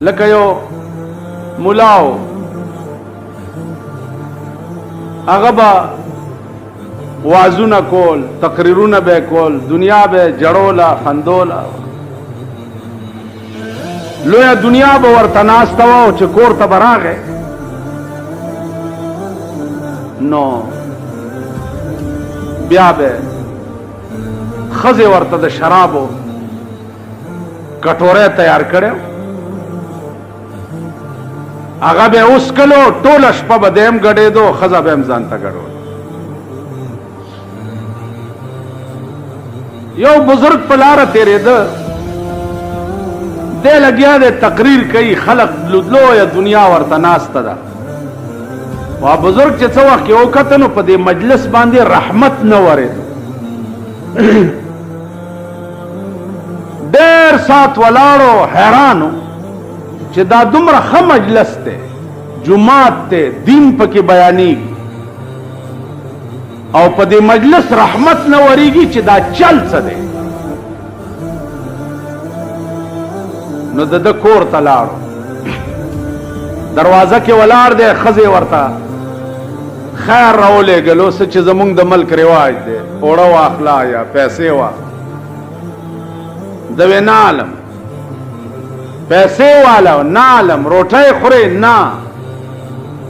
لکه یو ملاو هغه به وعظونه کول، تقریرونه به کول، دنیا به جړوله خندوله، لویه دنیا به ورته ناسته وه او چې کور ته به راغی نو بیا به ښځې ورته د شرابو کټوری تیار کړی هغه به اوس کلو ټوله شپه به دی هم ګډېدو ښځه به هم ځان ته ګډول. یو بزرگ په لاره تېرېده، دی لګیا دی تقریر کوي، خلق لویه دنیا ورته ناسته ده. وا بزرگ چې څه وخت کې وکته نو په دې مجلس باندې رحمت نه ورېده. ډېر ساعت ولاړو، حیرانو چې دا دومره ښه مجلس دی، جماعت دی، دین پکې بیانېږي او په دې مجلس رحمت نه ورېږي چې دا چل څه دی. نو د ده کور ته لاړو، دروازه کې ولاړ دی، ښځې ورته خیر راولېږلو څه چې زمونږ د ملک رواج دی، اوړه واخله یا پیسې واخله. ده وی نه علم، پیسې والا نه علم، روټۍ خورې نه،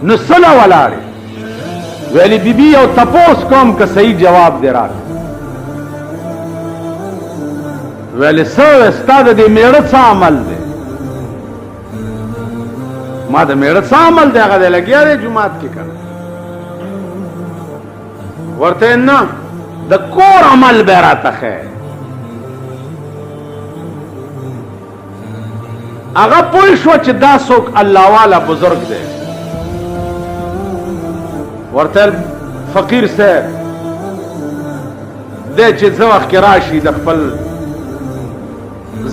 نو څله ولاړې؟ ویلې بیبي یو تپوس کوم که صحیح جواب دې راکړه. ویلې څه ستا د دې میړه څه عمل دی؟ ما د میړه څه عمل دی؟ هغه دی لګیا دی جومات کې کنه. ورته نه د کور عمل به راته ښیې. هغه پوه شو چې دا څوک الله والا بزرگ دی. ورته فقیر صاحب دی چې څه وخت کې راشي د خپل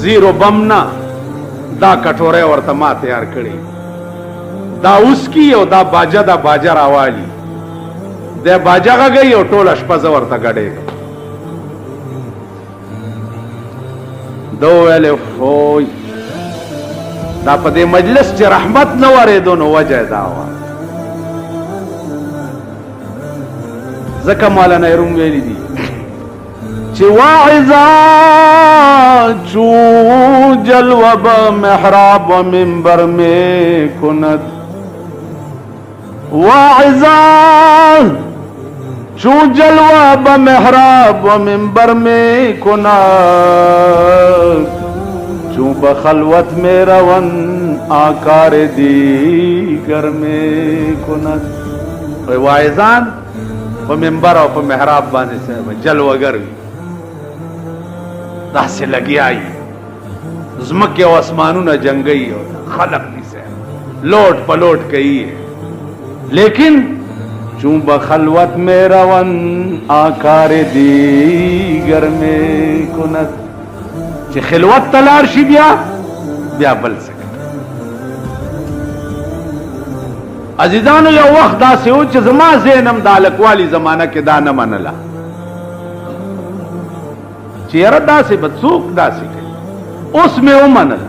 زیرو بم نه دا کټوری ورته ما تیار کړي، دا اوسکي او دا باجه، دا باجه راوالي، دی باجه غږوي او ټوله شپه زه ورته ګډېږم. ده وویلې فوی دا په دې مجلس چې رحمت نه ورېدو نو وجه دا وه. ځکه مولانا روم ویلي دي چې واعظا چو جلوه به محراب و منبر میں کند، واعظا چو جلوه به محراب و منبر میں کند، چون بخلوت میں روان آکار دیگر میں کند. واعظان په منبر او په محراب باندې جلوگر وي، داسې لګیا وي، ځمکې او اسمانونه جنګوي او خلق دي لوټ پلوټ کوي، لیکن چون بخلوت میں روان آکار دیگر میں کند، چې خلوت تلار شي بیا بل څه. عزیزانو یو وخت داسې و چې زما ذهنم د هلکوالي زمانه کې دا نه منله چې یاره داسې به څوک داسې کوي. اوس مې ومنله.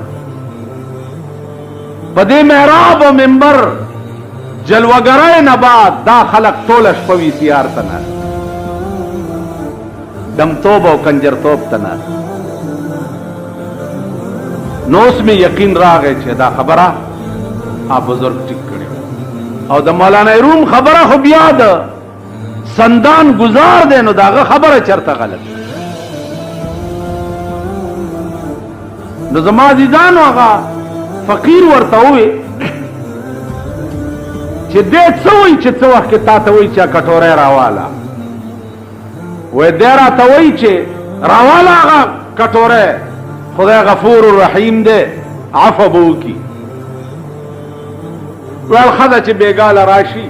په دې محراب او منبر جلوګرۍ نه بعد دا خلق ټوله شپه وي سی آر ته ناست، دمتوب او کنجرتوب ته ناست. نو اوس مې یقین راغی چې دا خبره بزرگ ټیک کړې او د مولانا روم خبره خو بیا د سندان گزار دی، نو د هغه خبره چرته غلط. نو زما عزیزانو هغه فقیر ورته ووی چې دی څه وایي چې څه وخت کې تا ته وایي چې کټوری راواله؟ وی دی راته وایي چې راواله هغه کټوری، خدای غفور الرحیم دی، عفو به وکړي. ویل ښځه چې بېګاله راشي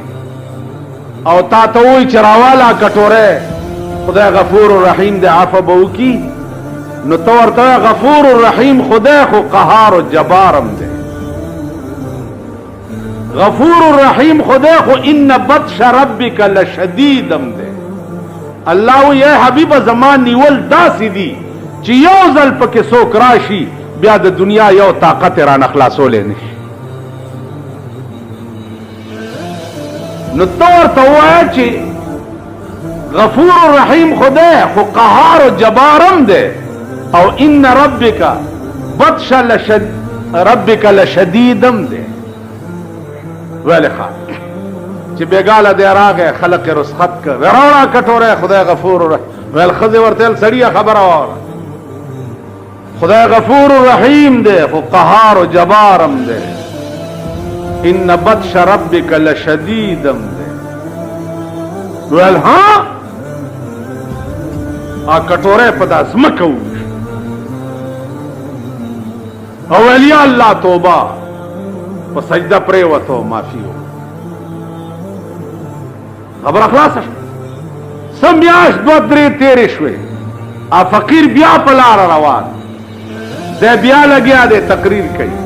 او تا ته وایي چې راواله کټوری، خدای غفور الرحیم دی، عفو به وکړي، نو ته ورته وایه غفور الرحیم خدای خو قهار و جبارم دی. غفور الرحیم خدای خو ان بطش ربک لشدیدم دی. الله وی اے حبیب زمان نیول داسې دي چې یو ځل پکې څوک راشي بیا د دنیا یو طاقت رانه خلاصولی نشي. نو ته ورته ووایه چې غفور رحیم خدای خو قهار و جبارم دی او ان ربک بطش ربک لشدیدم دی. ویلی خواه چې بیګاله دی راغی خلق رسخت که وراوړه کټوره خدای غفور رحیم. ویل ښځې ورته ویل سړیه خبره واوره خدای غفور رحیم دی خو قهار و جبارم دی. ان بطش ربک لشدیدم دی. ویل ها کټوره په دا ځمکه وویشت او ویل یا الله توبه په سجده پرېوته او معافي وکړه. خبره خلاصه شوه. څه میاشت دوه درې تېرې شوې فقیر بیا په لاره روان دی بیا لګیا دی تقریر کوي.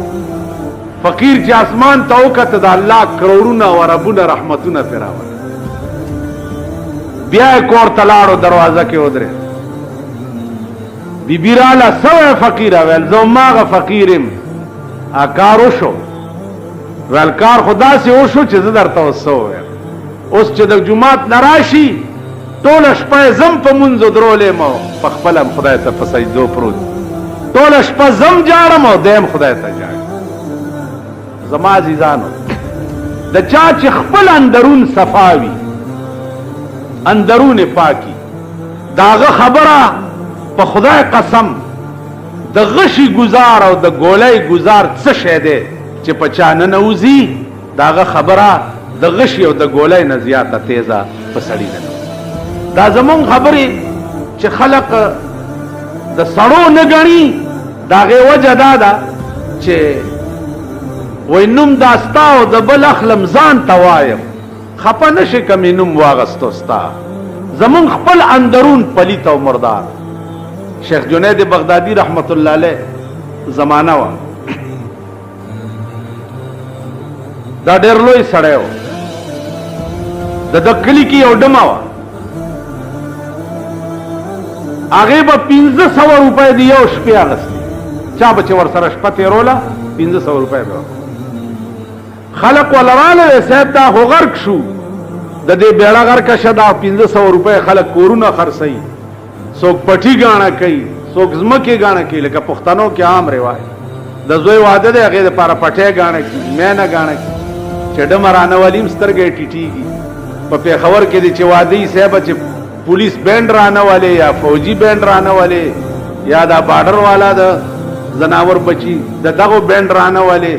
فقیر چې اسمان ته وکته د الله کروڑونه و ربونه رحمتونه پرې راوړل. بیا یې کور ته لاړو دروازه کې ودرېد. بیبي راله څه وایې فقیره؟ ویل زه هماغه فقیر یم. کار وشو؟ ویل کار خو داسې وشو چې زه درته اوس څه ووایم. اوس چې د جومات نه راشي ټوله شپه یې زم په مونځو درولیم او په خپله خدای ته په سجدو پروت. ټوله شپه زم جاړم او دی هم خدای ته جاړي. زما عزیزانو د چا چې خپل اندرون صفا وي اندرون پاکي د هغه خبره په خدای قسم د غشي گزار او د ګولۍ گزار څه شی دی چې په چا ننوځي د هغه خبره د غشي او د ګولۍ نه زیاته تیزه په سړي ننوځي. دا زمونږ خبرې چې خلق د سړو نه ګڼي د هغې وجه دا ده چې وای نوم دا ستا او د بل اخلم ځان ته وایم خفه نه شي که مې نوم واغستو ستا. زمونږ خپل اندرون پلیت او مردار. شیخ جنید بغدادي رحمت الله علیه زمانه وه دا ډېر لوی سړی و. د ده کلي کې یو ډمه وه هغې به 1500 روپۍ د یو شپې اخستې. چا به چې ورسره شپه تېروله 1500 روپۍ به خلق ولراله صاحب دا خو غرق شو د دې بیړه غرقه شه دا 1500 روپۍ خلک کورونه خرڅوي. څوک پټي ګاڼه کوي څوک ځمکې ګاڼه کوي. لکه پښتنو کې عام رواج د زوی واده دی هغې دپاره پټی ګاڼه کوي مینه ګاڼه کوي چې ډمه رانهولي هم سترګې ټیټېږي. په پېښور کې دی چې واده یي صاحبه چې پولیس بینډ رانهولې یا فوجي بینډ رانهولې یا دا بارډر والا د زناور بچي د دغو بینډ رانهولې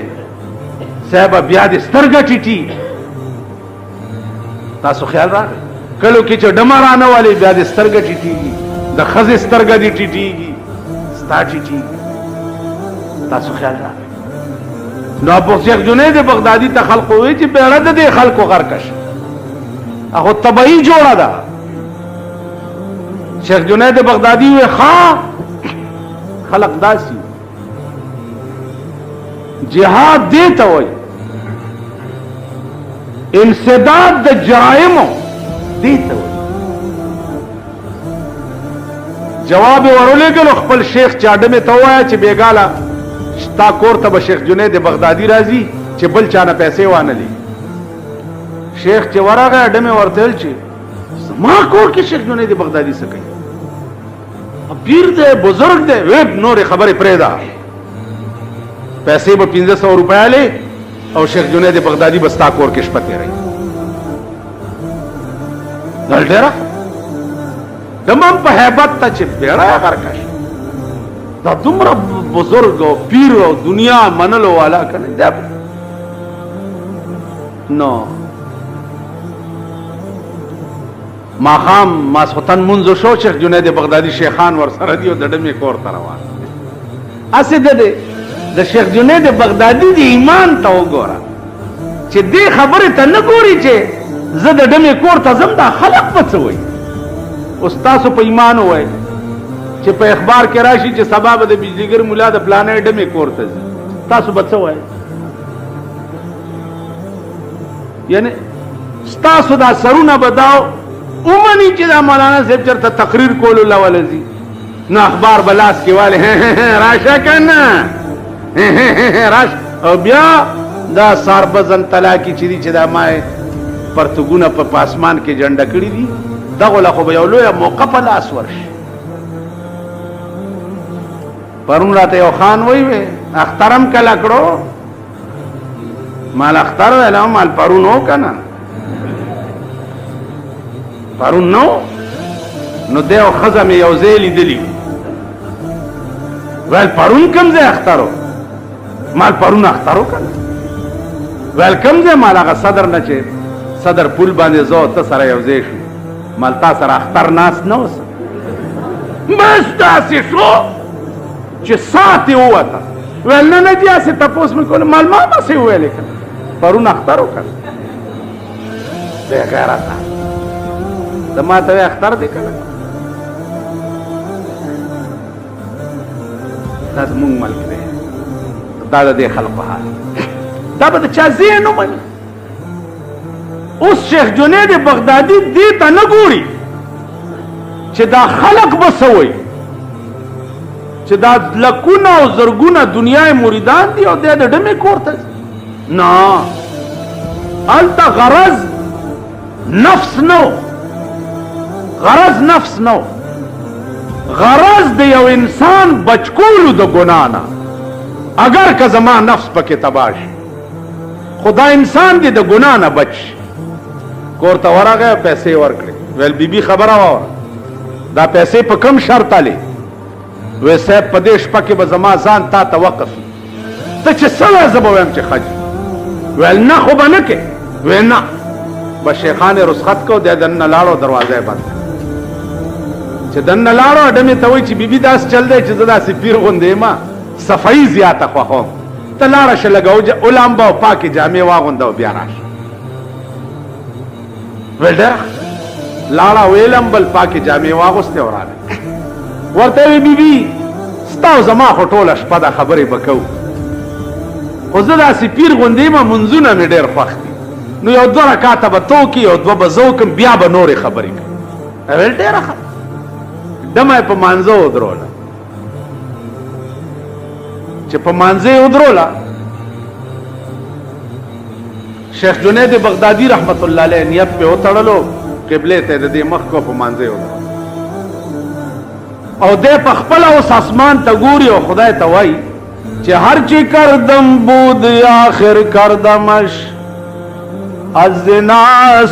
صاحبه بیا دې سترګه ټیټي. تاسو خیال راغی کلو کې چې ډمه رانهولې بیا دې سترګه ټیټېږي د ښځې سترګه دې ټیټېږي ستا ټیټېږي. تاسو خیال راغی. نو ابو شیخ جنید بغدادي ته خلقو وایي چې بیړه د دې خلقو غرقه شي هغو طبعي جوړه ده. شیخ جنید بغدادي وی ښه خلق داسي جهاد دې ته وایي انسداد د جرائمو دې ته وایي. جواب ورولېږلو خپل شیخ چې اډمې ته ووایه چې بېګاله ستا کور ته به شیخ جنید بغدادي راځي چې بل چا نه پیسې وانه لي. شیخ چې ورغی اډمې ورته ویل چې زما کور کې شیخ جنید بغدادي څه کوي؟ پیر دی بزرگ دی. ویب نورې خبرې پرېږده پیسې به 1500 روپۍ لې او شیخ جنید بغدادي به ستا کور کې شپه تېروي. دا ډېره دمم په هیبت ته چې بیړه یې غرقه شي. دا دومره بزرگ او پیر او دنیا منلو والا که نه دی نو ماښام ماسخوتن مونځ شو شیخ جنید بغدادي شیخان ورسره دي او د ډمې کور ته روان. هسې د شیخ جنید بغدادي د ایمان ته وګوره چې دې خبرې ته نه ګوري چې زه د ډمې کور ته ځم دا خلق به څه وایي. اوس تاسو په ایمان ووایئ چې په اخبار کې راشي چې سبا به د بجلیګر ملا د پلانې ډمې کور ته ځي تاسو به څه وایئ؟ یعنې ستاسو دا سرونه به دا ومني چې دا مولانا صاحب چېرته تقریر کولو له وله ځي نو اخبار بلاس کې والے راشه کنه راش او بیا دا ساربزن طلاقی چې دي چې دا ما پرتګونه په پاسمان کې جنډه کړی دي دغه له خو به یو لویه موقع په لاس ورشي. پرون راته یو خان وی اخترم کله کړو مال اختر ویلا مال پرون هو کنه پرون نو دیو خزم یو ځای لیدلی ویل پرون کم ځای اخترو مال پرون اخترو کنه ویل کم ځای مال هغه صدر نه چې صدر پول باندې زو ته سره یو ځای شو مال تا سره اختر ناس نه اوس بس داسې شو چې ساعت یې ووته ویل نه نه داسې تپوس مې کول مال ما ماسې وویلې کنه پرون اختر وکړه بې غیرته د ما ته اختر دی کنه دا زمونږ ملک دی دا د دې خلقو حال دا به د چا ذهن ومني. اوس شیخ جنید بغدادي دې ته نه ګوري چې دا خلق به څه وایي چې دا لکونه او زرګونه دنیا مریدان دي او دی د ډمې کور ته نه هلته غرض نفس نو غرض نفس نو غرض د یو انسان بچکولو د ګناه نه اگر که زما نفس پکې تباه شي خدا انسان دې د ګناه نه بچ کور ته ورغی پیسې ورکړې ویل بیبي خبره واوره دا پیسې په کم شرط هلې وی صاحب په دې شپه کې به زما ځان تا ته وقف ته چې څه وایې زه به وایم چې ښه ویل نه خو به نه کې وی نه به شیخان رسخت کو دی دننه لاړو دروازه یې بند چې دننه لاړو ډمې ته وایي چې بیبي داسې چل دی چې زه داسې پیر غوندې یم صفایي زیاته خوښوم ته لاړه شه لږه ولامبه او پاکې جامې واغونده او بیا راشه ویل ډېره لاړه ویلمبل پاکې جامې واغوستې او راغله ورته وی بیبي ستا او زما خو ټوله شپه دا خبرې به کوو خو زه داسې پیر غوندې یم منځونه مې ډېر خوښ دي نو یو دوه رکاته به تو کړي یو دوه به زه وکړم بیا به نورې خبرې کوي ویل ډېره ښه دمه یې په مانځه ودروله چې په مانځه یې ودروله شیخ جنید بغدادي رحمت الله علیه نیت پې وتړلو قبلې ته د دې مخ کو په مانځه یې ودروله او دې په خپله اوس اسمان ته ګوري او خدای ته وایي چې هر چی کردم بود آخر کردمش از زنا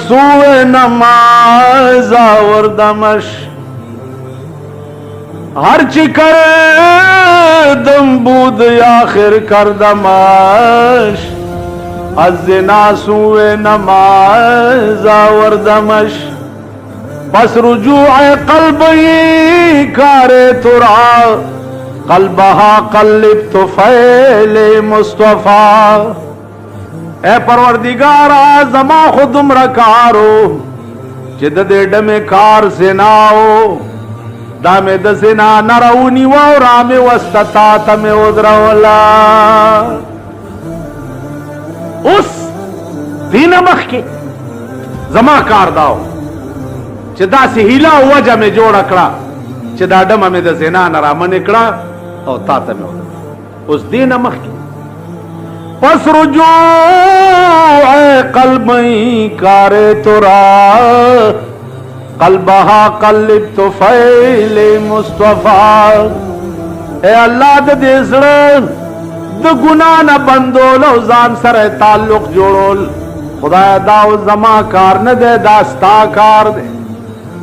سوء نماز آوردمش هر چی کردم بود آخر کردمش از زنا سوء نماز آوردمش پس رجوع قلبی کار ترا قلبها قلب طفیل مصطفی اے پروردگارا زما خودم رکارو چې د دې ډمې کار زناو دا مې د زنا نرونی و او را مې وستتا ته مې ودرولا اوس دینه مخکې زما کار داو چې داسې هیله او وجه مې جوړه کړه چې دا ډمه مې د زنا نه رامنې کړه او تا ته مې ودروله اوس دې نه مخکې پس رجوع قلبی کار ترا قلبها قلب طفیل مصطفی اے اللہ د دې زړه د ګناه نه بندول او ځان سره تعلق جوړول خدای دا زما کار نه دی دا ستا کار دی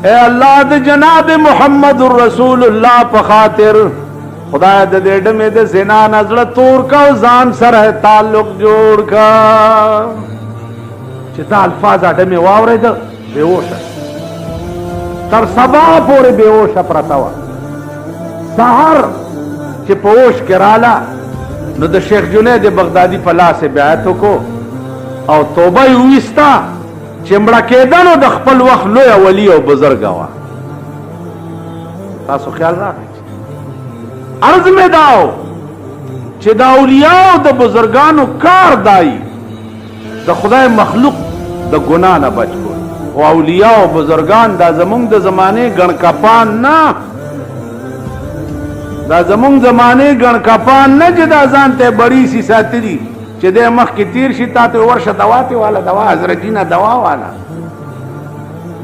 اے اللہ د جناب محمد رسول الله په خاطر خدای د دې ډمې د زنا نه زړه تور کا او ځان سره تعلق جوړ کا چې دا الفاظ ډمې واورېد بېهوشه تر سبا پورې بېهوشه پرته وه سهار چې په هوش کې راله نو د شیخ جنید بغدادي په لاس یې بیعت وکړو او توبه یې وویسته چې مړه کېدنو د خپل وخت لویه ولي او بزرګه وه تاسو خیال راغی عرض میں داو چې دا اولیاء د بزرگانو کار دای د خدای مخلوق د ګناه نه بچ کول او اولیاء او بزرگان دا زمونږ د زمانه ګڼ کپان نه دا زمونږ زمانې ګڼ کپان نه چې دا ځان ته بړیسي ساتلي چې دی مخکې تیر شي تا ته ورشه دوا ته والا دوا حضرت جینا دوا والا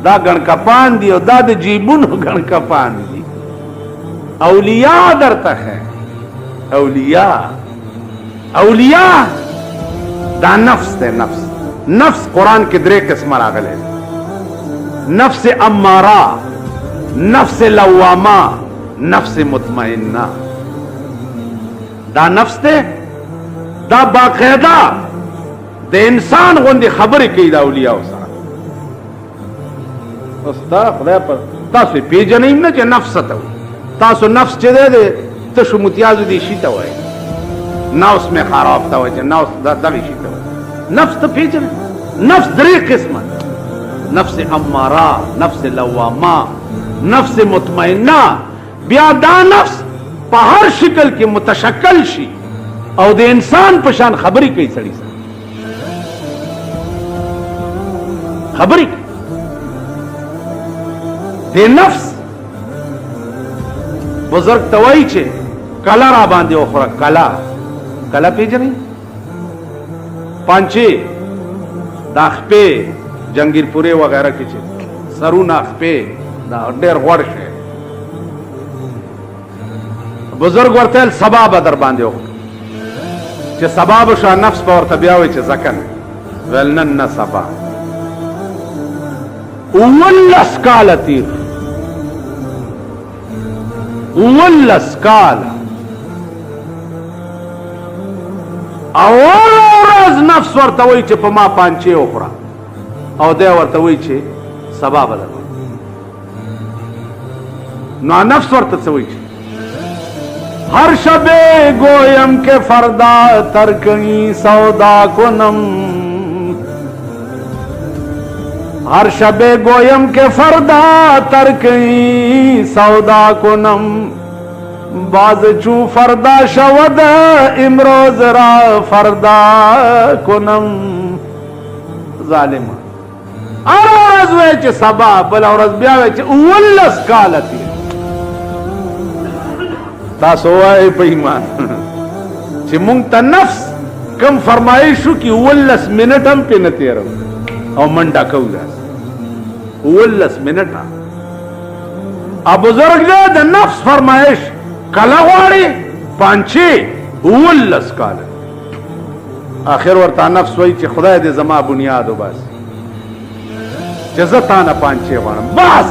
دا ګڼ کپان دي او دا د جیبونو ګڼ کپان دي اولیاء درته ہے اولیاء دا نفس ده نفس قرآن کې درې قسمه راغلی نفس امارہ نفس لوامہ نفس مطمئنہ دا نفس ده دا باقاعدہ د انسان غوندې خبرې کوي دا اولیاء سره استا خدای پر تاسو پیژنئ نه چې نفس ته تاسو نفس چې ده تشو متیازو دي شي ته وایي نفس میں خراب ته وایي چې نفس دغه شي ته وایي نفس ته پیژنئ نفس درې قسمه نفس امارہ نفس لوامہ نفس مطمئنہ بیا دا نفس په هر شکل کې متشکل شي او د انسان په شان خبرې کوي سړي سره خبرې د نفس بزرگ توای چې کلا را باندې وخوره کلا پیژنئ پانچه دا خپې جنگیر پوره وغیرہ کې چې سرونه خپې دا ډېر غوړ شي بزرگ ورته سبا به در باندې وخوره چې سبا به شو نفس به ورته بیا وایي چې ځکه ویل نن نه سبا 19 کاله تیر 19 کاله اول ورځ نفس ورته وایي چې په ما پانچې وخوره او دی ورته وایي چې سبا به در نو نفس ورته څه وایي ہر شب گویم کے فردا ترکنی سودا کنم ہر شب گویم کے فردا ترکنی سودا کنم باز چو فردا شود امروز را فردا کنم ظالم ارز ویچ سبا بلا ورز بیا ویچ 19 کالتی تاسو وای په ایمان چې مونږ ته نفس کم فرمایشو کې 19 منټ هم په نتیرو او منډه کوو 19 منټه ا بزرګ دې د نفس فرمایش کله غواړي پانچه 19 کال اخر ورته نفس وای چې خدای دې زما بنیاد وباس چې زه تا نه پانچه غواړم بس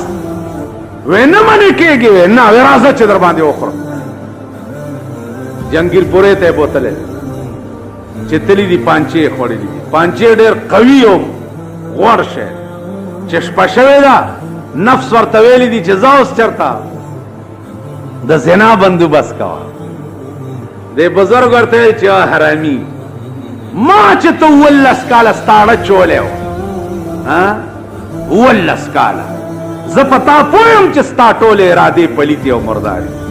ونه منې کېږي نه راځه چې در باندې وخورم جنگیر پوره ته بوتله چې تلی دی پانچه خوړلې دي پانچه ډېر قوي او غوړ شه چې شپه شوې ده نفس ورته ویلې دي چې زاوس چرتا د زنا بندوبست کوا د بزرګ ورته چې حرامي ما چې تو 19 کال ستاړه چولیو ها 19 کال زه پتا پویم چې ستا ټولې اراده پلیتي او مرداري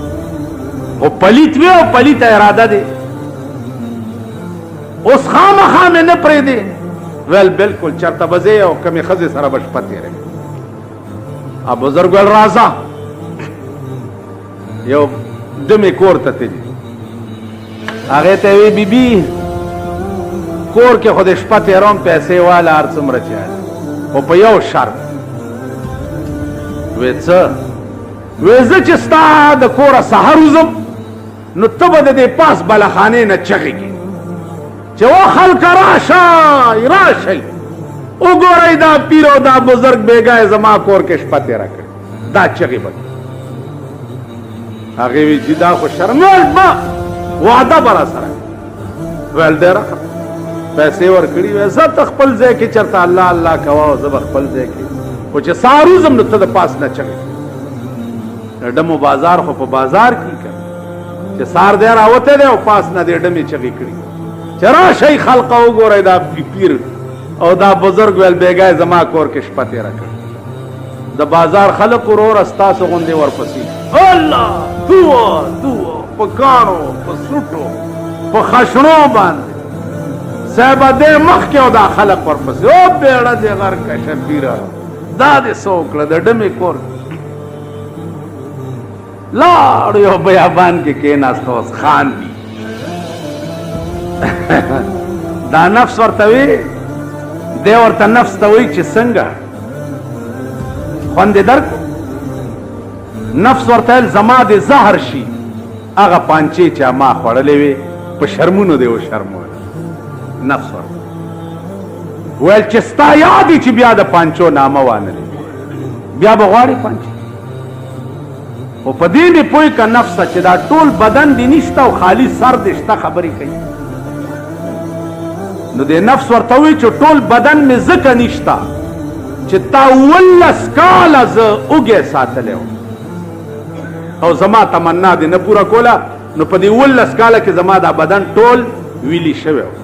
او پلیت وی او پلیت اراده دی اوس خامخا مې نه پرې دی ویل بالکل چرته بځې او کمې ښځې سره به شپه تېروي ا بزرګ ویل راځه یو دمې کور ته تلي هغې ته وی بیبي کور کې خو د شپه تېروم پیسې واله هر څومره چې خو په یو شرط وی څه وی زه چې ستا د کوره سهار وځم نو ته به د دې پاس بلخانې نه چغې کړي چې و خلکه راشئ وګورئ دا پیر او دا بزرګ بیګا زما کور کې شپه تېره کړې دا چغې به هغې وی چې دا خو شرمول ما وعده به راسره ویل ډېره پیسې ورکړي وی زه ته خپل ځای کې چېرته الله الله کوه او زه به خپل ځای کې خو چې سهار وځم نو ته د پاس نه چغې د ډمو بازار خو په بازار کې که چې سار دی راوته دی او پاس نه دی ډمې چغې کړي چې راشئ خلقه وګورئ دا پیر او دا بزرګ ویل بیګای زما کور کې شپه تېره کړې د بازار خلق وروره ستاسو غوندې ورپسې الله دعا په کاڼو په سوټو په خشڼو باندې صاحبه دې مخکې او دا خلق ورپسې او بیړه دې غر کشه پیره دا دې څه وکړه د ډمې کور لاړ یو بیابان کې کېناست اوس خان دي دا نفس ورته وی دی ورته نفس ته وی چې څنګه خوند درک نفس ورته ویل زما د زهر شي هغه پانچې چې ما خوړلې وې په شرمونو دی وشرمول نفس ورته ویل چې ستا یاد چې بیا د پانچو نامه وانه بیا به غواړې پانچې او په دې دې پوه که نفسه چې دا ټول بدن دې نشته او خالي سر دې شته خبرې کوي نو دې نفس ورته وایي چې ټول بدن مې ځکه نشته چې تا 18 کاله زه اوږې ساتلی وم او زما تمنا دې نه پوره کوله نو په دې 18 کاله کې زما دا بدن ټول ویلی شوی و